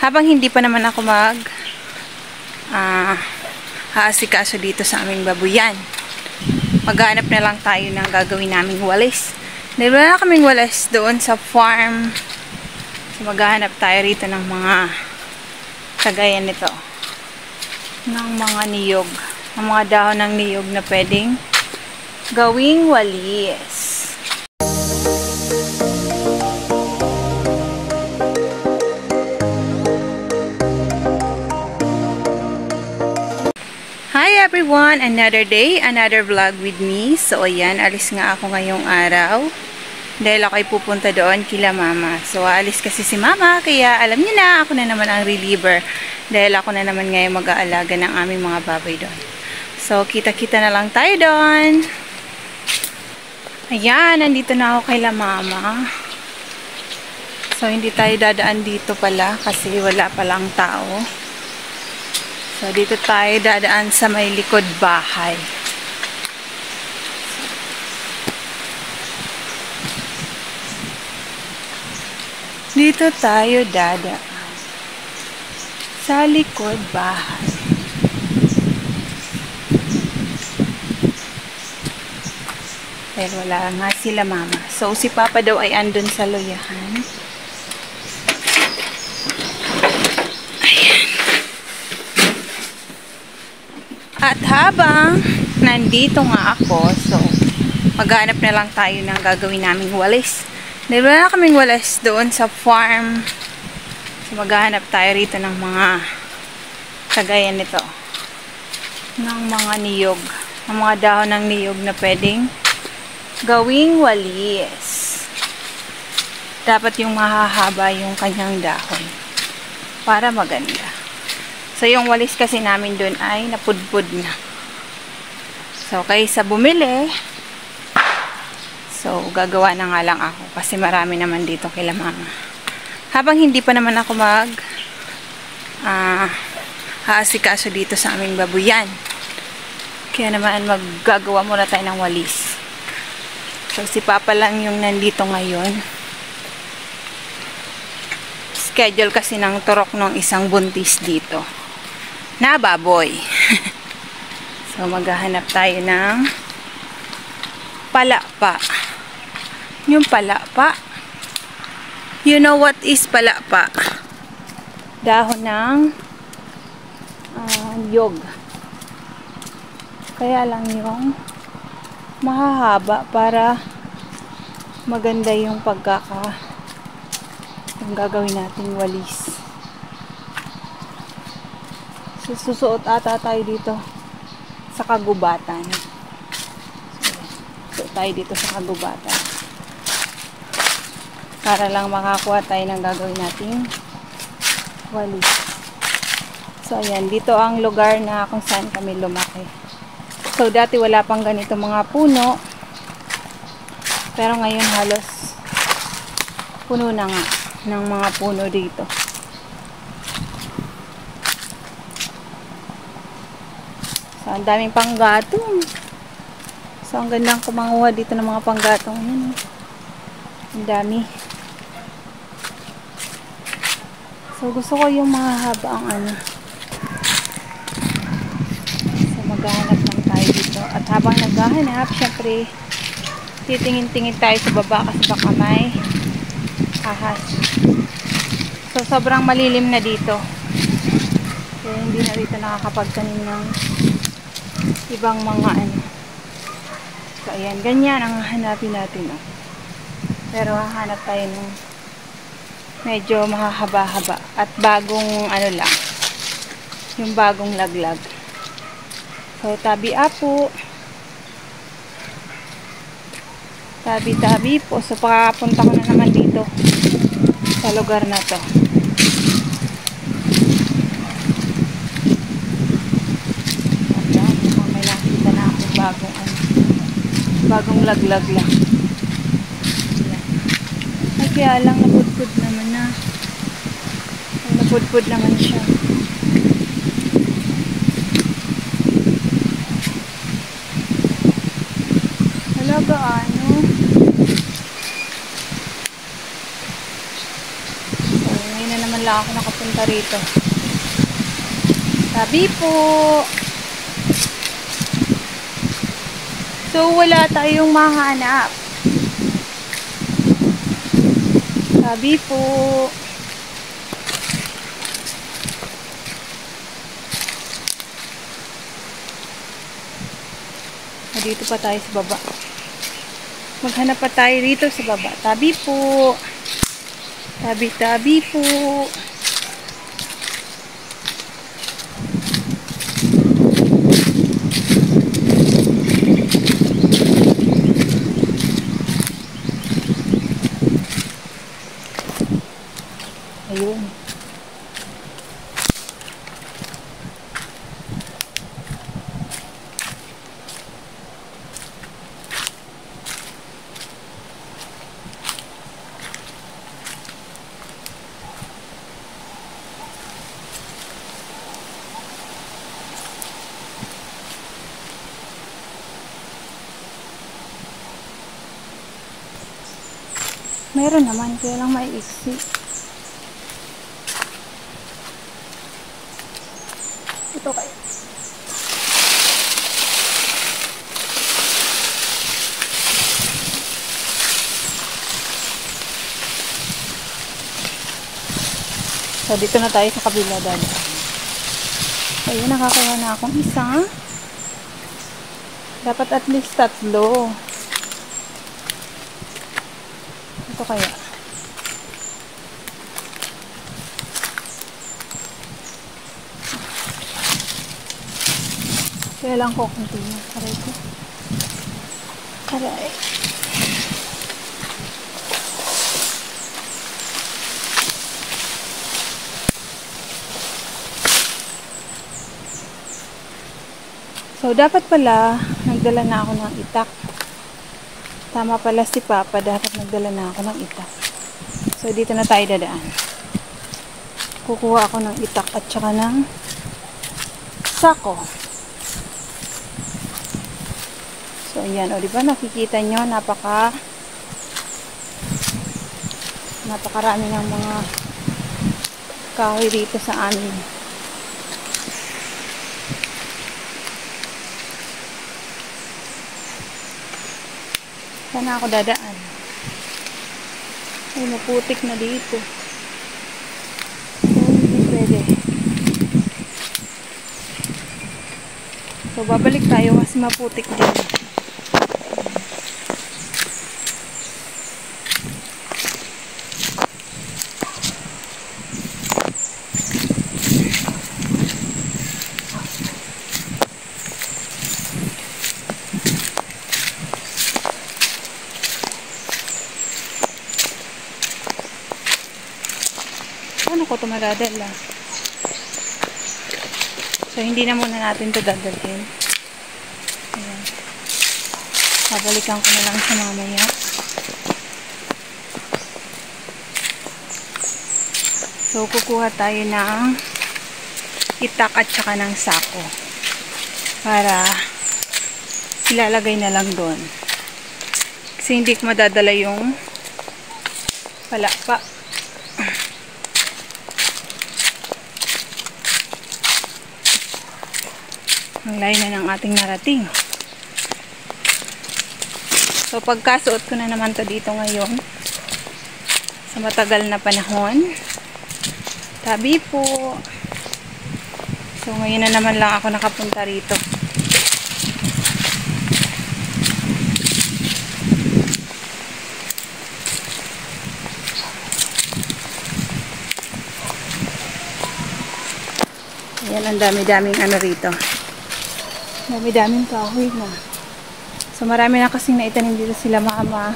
Habang hindi pa naman ako haasikaso dito sa aming babuyan, maghanap na lang tayo ng gagawin naming walis. Dahil wala na kaming walis doon sa farm. So, maghanap tayo rito ng mga kagaya nito. Ng mga niyog. Ng mga dahon ng niyog na pwedeng gawing walis. Hi everyone! Another day, another vlog with me. So ayan, alis nga ako ngayong araw. Dahil ako ay pupunta doon kila mama. So alis kasi si mama, kaya alam niyo na, ako na naman ang reliever. Dahil ako na naman ngayon mag-aalaga ng aming mga baboy doon. So kita-kita na lang tayo doon. Ayan, nandito na ako kila mama. So hindi tayo dadaan dito pala kasi wala palang tao. So, dito tayo dadaan sa may likod bahay. Dito tayo dadaan sa likod bahay. Pero wala nga sila mama. So, si papa daw ay andun sa loyahan. At habang nandito nga ako, so maghanap na lang tayo ng gagawin naming walis. Dahil wala na kaming walis doon sa farm. So maghanap tayo rito ng mga kagaya nito. Ng mga niyog. Ng mga dahon ng niyog na pwedeng gawing walis. Dapat yung mahahaba yung kanyang dahon para maganda. So, yung walis kasi namin dun ay napudpud na. So, kaysa bumili, so, gagawa na nga lang ako. Kasi marami naman dito kila mama. Habang hindi pa naman ako haasikaso dito sa aming babuyan. Kaya naman, maggagawa muna tayo ng walis. So, si papa lang yung nandito ngayon. Schedule kasi ng turok ng isang buntis dito na baboy. So maghahanap tayo ng palapa. Yung palapa, you know what is palapa? Dahon ng niyog. Kaya lang yung mahahaba para maganda yung yung gagawin nating walis. So, susuot ata tayo dito sa kagubatan. So, tayo dito sa kagubatan. Para lang makakuha tayo ng gagawin nating walis. So, ayan. Dito ang lugar na kung saan kami lumaki. So, dati wala pang ganito mga puno. Pero ngayon halos puno na nga ng mga puno dito. So, ang daming panggatong. So, ang gandang kumanguha dito ng mga panggatong. Yan. Ang dami. So, gusto ko yung mga habaang So, maghahanap lang tayo dito. At habang naghahanap, syempre, titingin-tingin tayo sa baba kasi baka may ahas. So, sobrang malilim na dito. Kaya hindi na dito nakakapagtanim ng ibang mga So, ayan. Ganyan ang hanapin natin. Pero hahanap tayo ng medyo mahahaba-haba. At bagong lang. Yung bagong laglag. So, tabi-apo. Tabi-tabi po. So, pakapunta ko na naman dito sa lugar na to. Bagong laglag lang. Ay, kaya lang napudpud naman na. Napudpud naman siya. Talaga So, ngayon na naman lang ako nakapunta rito. Sabi po. So, wala tayong mahanap. Sabi po. Dito pa tayo sa baba. Maghanap pa tayo dito sa baba. Tabi po. Tabi-tabi po. Ayun. Meron naman, kaya lang maiiksi. Ito kayo. So, dito na tayo sa kabila dali. Ayun, nakakuha na akong isa. Dapat at least 3. Ito kaya. Kaya lang ko kunti na. Aray ko. Aray. So, dapat pala, nagdala na ako ng itak. Tama pala si Papa, dapat nagdala na ako ng itak. So, dito na tayo dadaan. Kukuha ako ng itak at saka ng sako. So, ayan. O, diba? Nakikita nyo, napakarami ng mga kahoy dito sa amin. Sana ako dadaan. Ay, maputik na dito. So, hindi pwede. So, babalik tayo kasi maputik din. Ano ko ito madadala? So, hindi na muna natin ito dadalhin. Ayan. Babalikan ko na lang sa mamaya. So, kukuha tayo ng itak at saka ng sako. Para ilalagay na lang doon. Kasi hindi ko madadala yung palapa. Ang layo na ng ating narating. So, pagkasuot ko na naman to dito ngayon, sa matagal na panahon, tabi po. So, ngayon na naman lang ako nakapunta rito. Ayan, ang dami-daming ano rito. Dami-daming kahoy na. So, marami na kasing naitanim dito sila mama.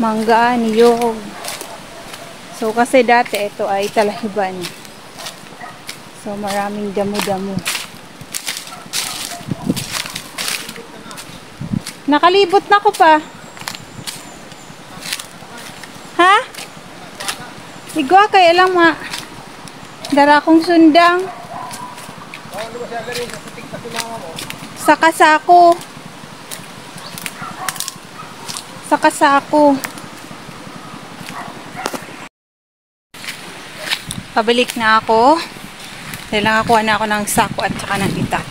Mangga, niyog. So, kasi dati ito ay talahiban. So, maraming damo-damo. Nakalibot na ko pa. Ha? Igwa kaya lang dara kong sundang. Sa kasako. Sa kasako. Pabalik na ako. Dahil nakakuha na ako ng sako at saka ng itak.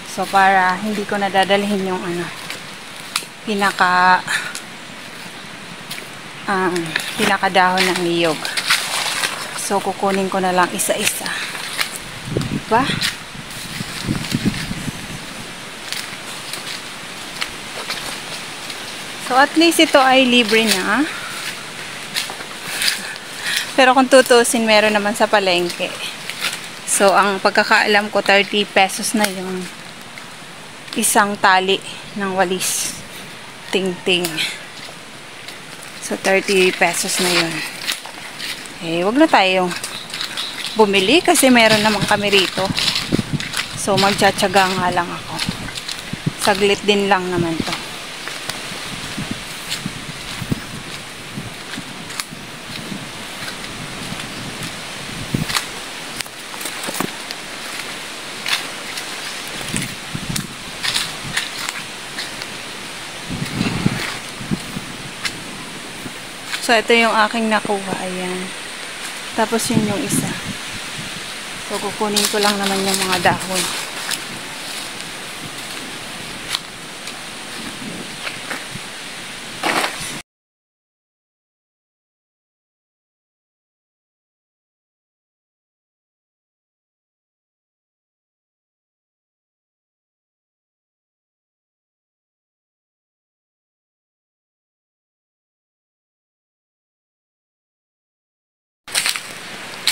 So, para hindi ko nadadalhin yung pinakadahon ng niyog. So, kukunin ko na lang isa-isa. Diba? So, at least ito ay libre na. Pero kung tutusin, meron naman sa palengke. So, ang pagkakaalam ko, 30 pesos na yung isang tali ng walis. Ting-ting. So, 30 pesos na yun. Eh, wag na tayo bumili kasi meron naman kami rito. So, magtsatsaga nga lang ako. Saglit din lang naman to. So, ito yung aking nakuha. Ayan. Tapos, yun yung isa. So, kukunin ko lang naman yung mga dahon.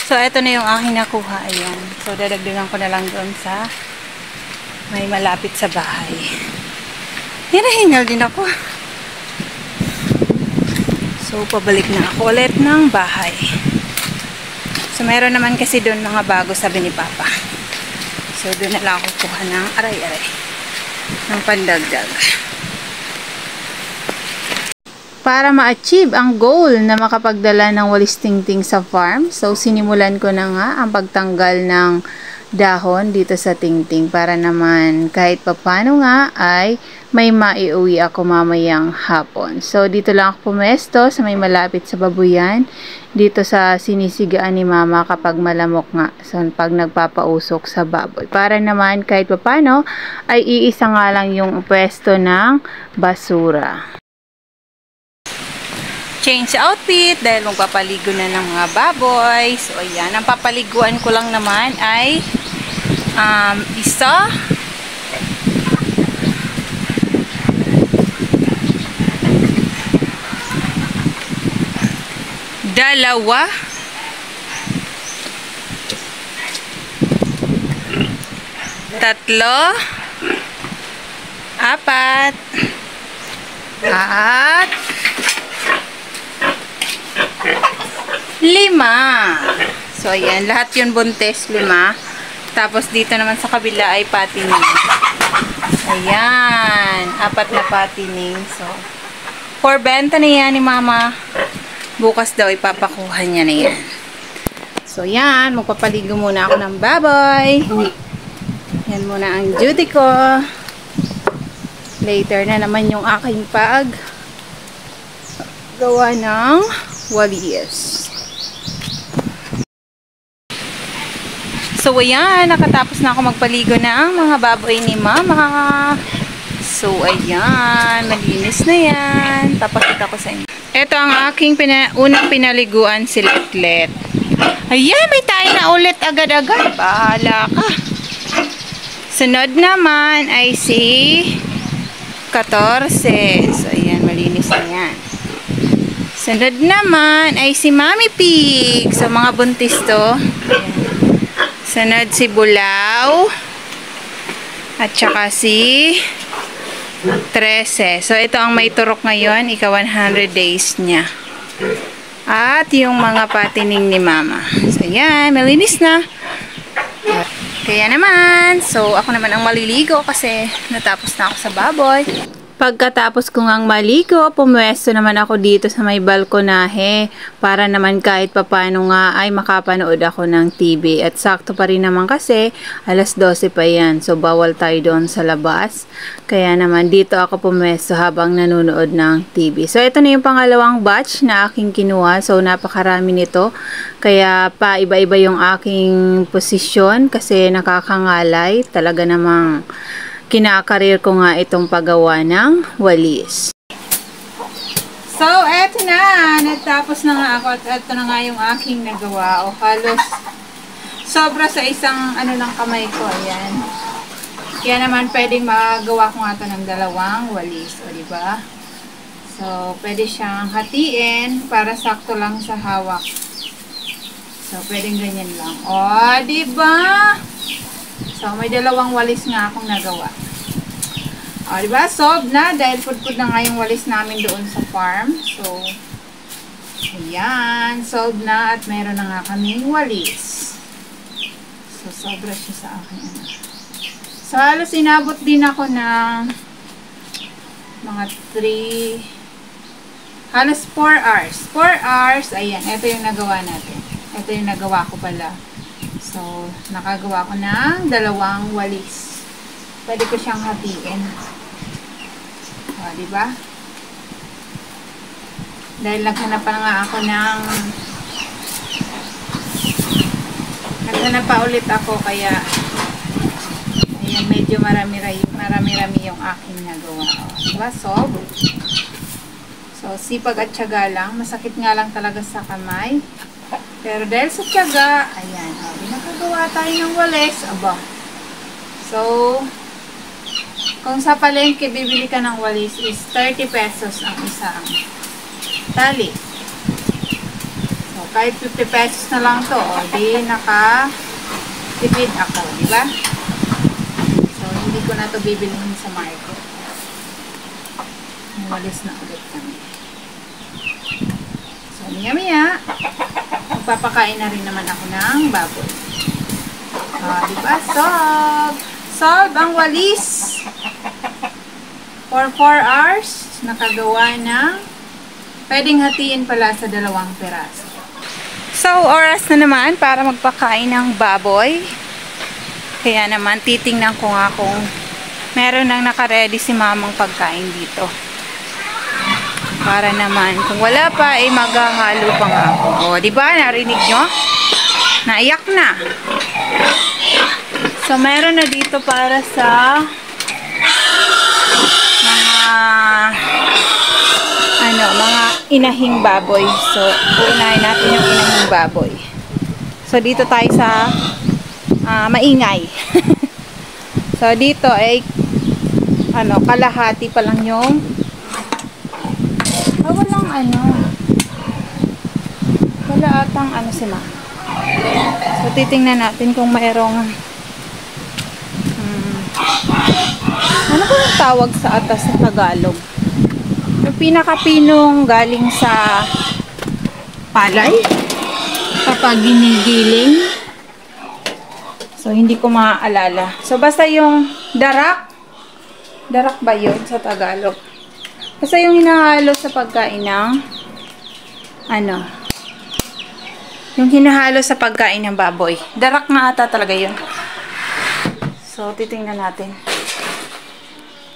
So, ito na yung aking nakuha. Ayan. So, dadagdagan ko na lang doon sa may malapit sa bahay. Hinahingal din ako. So, pabalik na ako ulit ng bahay. So, meron naman kasi doon mga bago, sabi ni Papa. So, doon na lang ako kuha ng aray-aray. Ng pandagdag. Para ma-achieve ang goal na makapagdala ng walis tingting sa farm, so sinimulan ko na nga ang pagtanggal ng dahon dito sa tingting para naman kahit papano nga ay may maiuwi ako mamayang hapon. So dito lang ako pumesto sa may malapit sa babuyan, dito sa sinisigaan ni Mama kapag malamok nga, so pag nagpapausok sa baboy. Para naman kahit papano ay iisa nga lang yung pwesto ng basura. Change outfit dahil magpapaligo na ng mga baboy. So, ayan. Ang papaliguan ko lang naman ay isa, dalawa, tatlo, apat, at 5. So, ayan. Lahat yun buntes, 5. Tapos, dito naman sa kabila ay patining. Ayan. 4 na patining. So, for benta na yan ni Mama. Bukas daw ipapakuha niya na yan. So, yan. Magpapaligo muna ako ng baboy. Yan muna ang duty ko. Later na naman yung aking gawa ng walis. So, ayan. Nakatapos na ako magpaligo ng mga baboy ni Mama. So, ayan. Malinis na yan. Papakita ko sa inyo. Ito ang aking unang pinaliguan, si Letlet. Ayan, may tayo na ulit agad-agad. Bahala ka. Sunod naman ay si 14. So, ayan. Malinis na yan. Sunod naman ay si Mami Pig. So, mga buntis to. Ayan. Sunod si Bulaw. At saka si 13. So, ito ang may turok ngayon. Ika 100 days niya. At yung mga patining ni Mama. So, yan. Malinis na. Kaya naman. So, ako naman ang maliligo kasi natapos na ako sa baboy. Pagkatapos ko ngang maligo, pumwesto naman ako dito sa may balkonahe para naman kahit papano nga ay makapanood ako ng TV. At sakto pa rin naman kasi alas 12 pa yan. So bawal tayo doon sa labas. Kaya naman dito ako pumwesto habang nanonood ng TV. So ito na yung pangalawang batch na aking kinuha. So napakarami nito. Kaya pa iba-iba yung aking posisyon kasi nakakangalay. Talaga namang kinakarir ko nga itong paggawa ng walis. So, eto na. Natapos na nga ako at eto na nga yung aking nagawa. O halos sobra sa isang ng kamay ko. Ayan. Kaya naman pwedeng magawa ko nga ito ng dalawang walis. O, diba? So, pwede siyang hatiin para sakto lang sa hawak. So, pwedeng ganyan lang. O, diba? So, may dalawang walis nga akong nagawa. O, diba? Solved na dahil pudpud na nga yung walis namin doon sa farm. So, ayan. Solved na at meron na nga kaming walis. So, sobra siya sa akin. So, halos inabot din ako ng mga 3, halos 4 hours. 4 hours, ayan. Ito yung nagawa natin. Ito yung nagawa ko pala. So, nakagawa ko ng dalawang walis. Pwede ko siyang hatiin. O, diba? Dahil naghanap pa nga ako ng naghanap pa ulit ako kaya ayan, medyo marami-rami yung aking nagawa. O, diba? So, sipag at tiyaga lang. Masakit nga lang talaga sa kamay. Pero dahil sa tiyaga, ayan, nakagawa tayo ng walis. Aba. So, kung sa palengke bibili ka ng walis is 30 pesos ang isang tali. So, kahit 50 pesos na lang to, o di nakatipid ako, di ba? So, hindi ko na to bibilihin sa market. May walis na ulit kami. So, miya-miya. Magpapakain na rin naman ako ng baboy. Diba? Solve ang walis. For 4 hours, nakagawa ng pwedeng hatiin pala sa 2 piraso. So, oras na naman para magpakain ng baboy. Kaya naman, titingnan ko nga kung meron nang nakaredy si mamang pagkain dito. Para naman, kung wala pa, eh maghahalo pa nga ako. O, diba? Narinig nyo? Naiyak na. So, meron na dito para sa mga inahing baboy. So, uunahin natin yung inahing baboy. So, dito tayo sa maingay. So, dito ay kalahati pa lang yung wala atang si ma. So, titingnan natin kung mayroong ano ba yung tawag sa atas sa Tagalog? Yung pinakapinong galing sa palay kapag ginigiling. So, hindi ko maaalala. So, basta yung darak ba yun sa Tagalog? Basta yung hinahalo sa pagkain ng yung hinahalo sa pagkain ng baboy. Darak nga ata talaga yun. So, titingnan natin.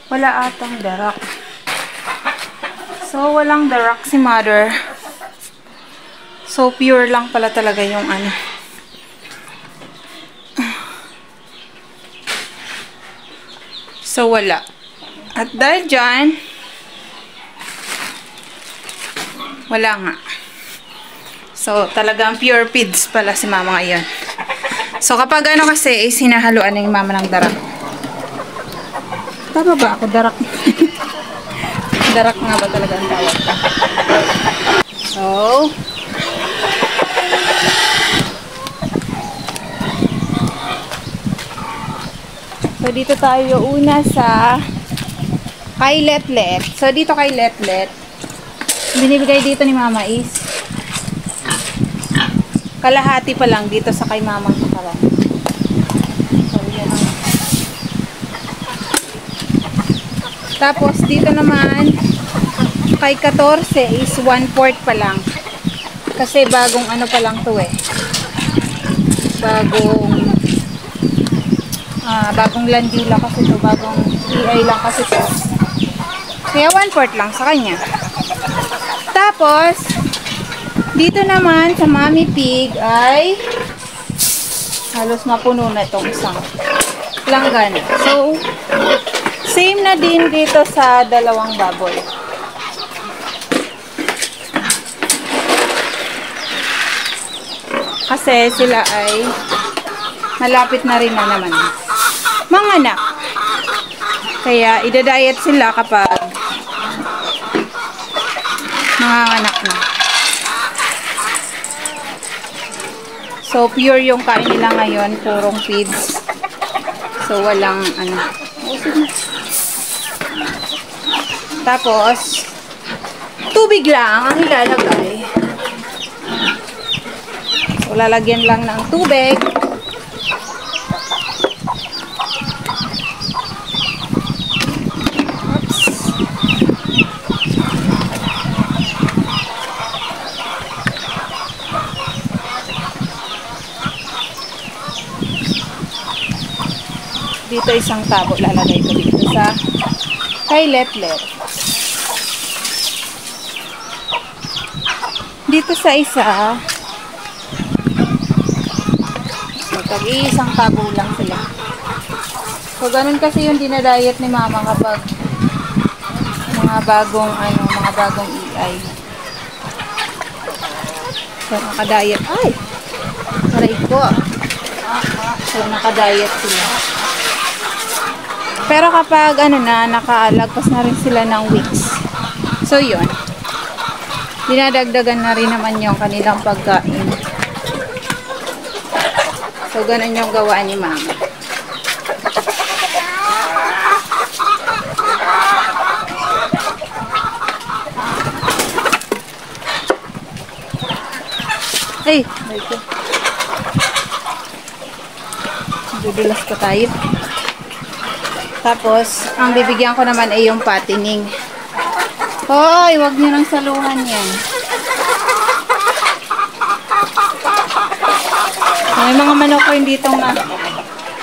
Wala atang darak. So, walang darak si mother. So, pure lang pala talaga yung So, wala. At dahil dyan, wala nga. So, talagang pure feeds pala si mama ngayon. So, kapag kasi, sinahaluan na yung mama ng darak. Tama ba ako? Darak. Darak nga ba talaga ang tawag? So, dito tayo una sa kay Letlet. So, dito kay Letlet, binibigay dito ni mama is kalahati pa lang dito sa kay mamang karan. So, yan ang Tapos, dito naman, kay 14 is 1/4 pa lang. Kasi bagong ano pa lang to eh. Bagong landila kasi to. Bagong EI lang kasi to. Kaya 1/4 lang sa kanya. Tapos, dito naman sa Mommy Pig ay halos mapuno na itong isang langgana. So, same na din dito sa dalawang baboy. Kasi sila ay malapit na rin na naman manganak. Kaya idadiet sila kapag manganganak na. So pure yung kain nila ngayon, purong feeds. So walang ano. Tapos tubig lang ang ilalagay. So lalagyan lang ng tubig. Dito isang tabo lalagay ko dito sa kay Letlet. Dito sa isa, so tag-iisang tabo lang sila. So ganun kasi yung dinadiet ni mama kapag mga bagong EI. So nakadiet. Ay! Aray ko. So nakadiet sila. Pero kapag nakalagpas na rin sila ng weeks. So yun. Dinadagdagan na rin naman yung kanilang pagkain. So ganun yung gawa ni mama. Ay! Dudulas pa tayo. Tapos, ang bibigyan ko naman ay yung patining. Hoy, wag niyo nang saluhan yan. May mga manok ko hindi itong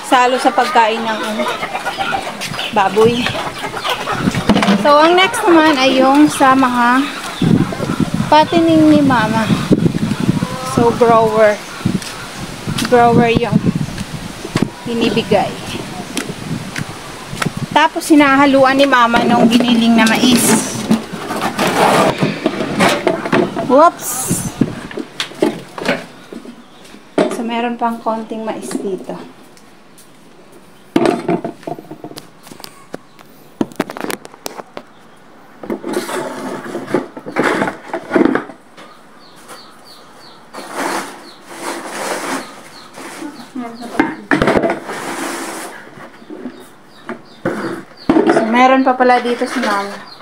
salo sa pagkain ng baboy. So, ang next naman ay yung sa mga patining ni mama. So, grower yung binibigay. Tapos sinahaluan ni mama ng giniling na mais. Whoops! So meron pang konting mais dito. Meron pa pala dito si mama.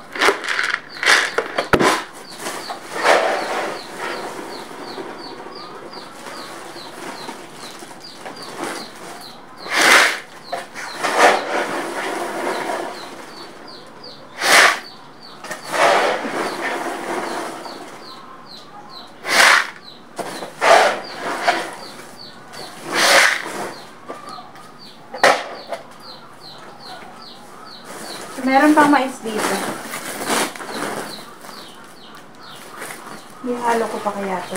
Meron pang mais dito. Ihalo ko pa kaya ito.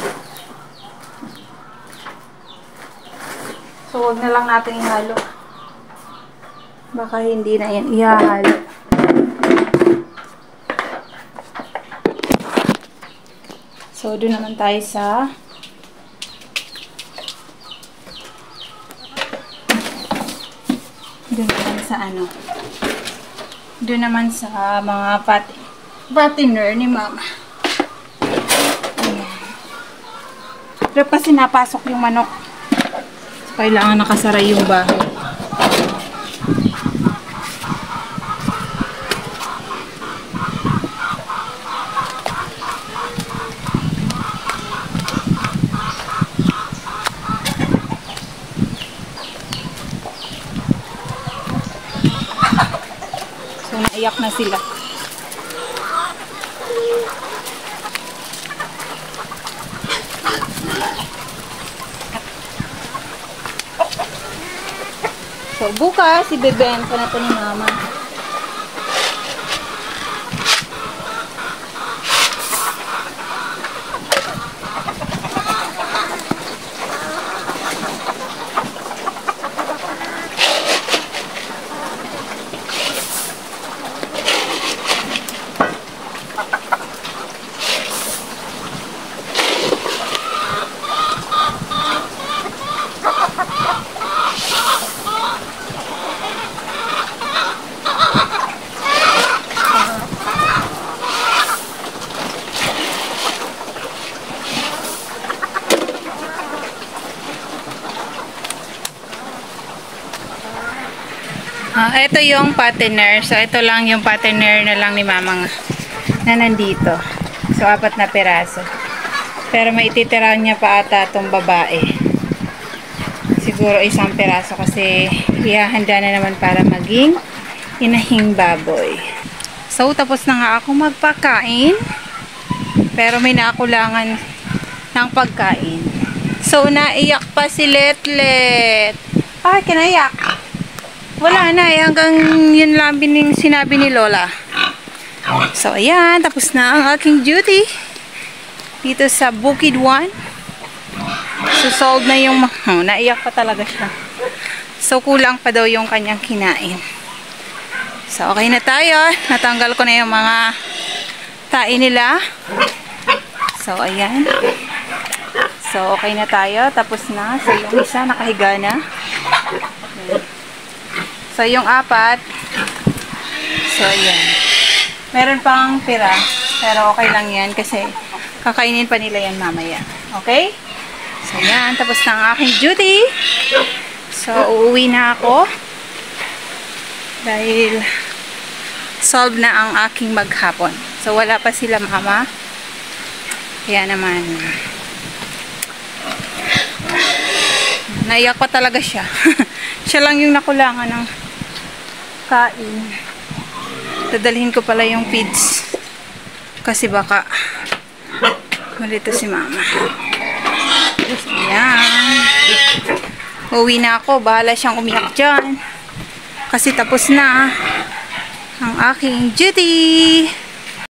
So, wag na lang natin ihalo. Baka hindi na yan ihalo. So, doon naman tayo sa doon naman sa mga patiner ni mama. Ayan. Pero kasi napasok yung manok. So, kailangan nakasara yung bahay. Naiyak na sila. So, bukas, ibebenta na to ni mama. Ito yung pattener. So, ito lang yung pattener na lang ni mama na nandito. So, 4 na piraso. Pero may ititira niya pa ata itong babae. Siguro 1 piraso kasi ihahanda na naman para maging inahing baboy. So, tapos na nga ako magpakain. Pero may nakulangan ng pagkain. So, naiyak pa si Letlet. Ah, kinayak. Wala na eh, hanggang yun lang sinabi ni Lola. So, ayan, tapos na ang aking duty dito sa Bukid 1. So, solved na yung, naiyak pa talaga siya. So, kulang pa daw yung kanyang kinain. So, okay na tayo. Natanggal ko na yung mga tae nila. So, ayan. So, okay na tayo. Tapos na. So, yung isa nakahiga na. So, yung 4. So, ayan. Meron pang pira. Pero okay lang yan kasi kakainin pa nila yan mamaya. Okay? So, ayan. Tapos na ang aking duty. So, uuwi na ako. Dahil solve na ang aking maghapon. So, wala pa sila mama. Kaya naman naiyak pa talaga siya. Siya lang yung nakulangan ng kain. Dadalhin ko pala yung feeds. Kasi baka malito si mama. Ayan. Uwi na ako. Bahala siyang umiyak dyan. Kasi tapos na ang aking duty.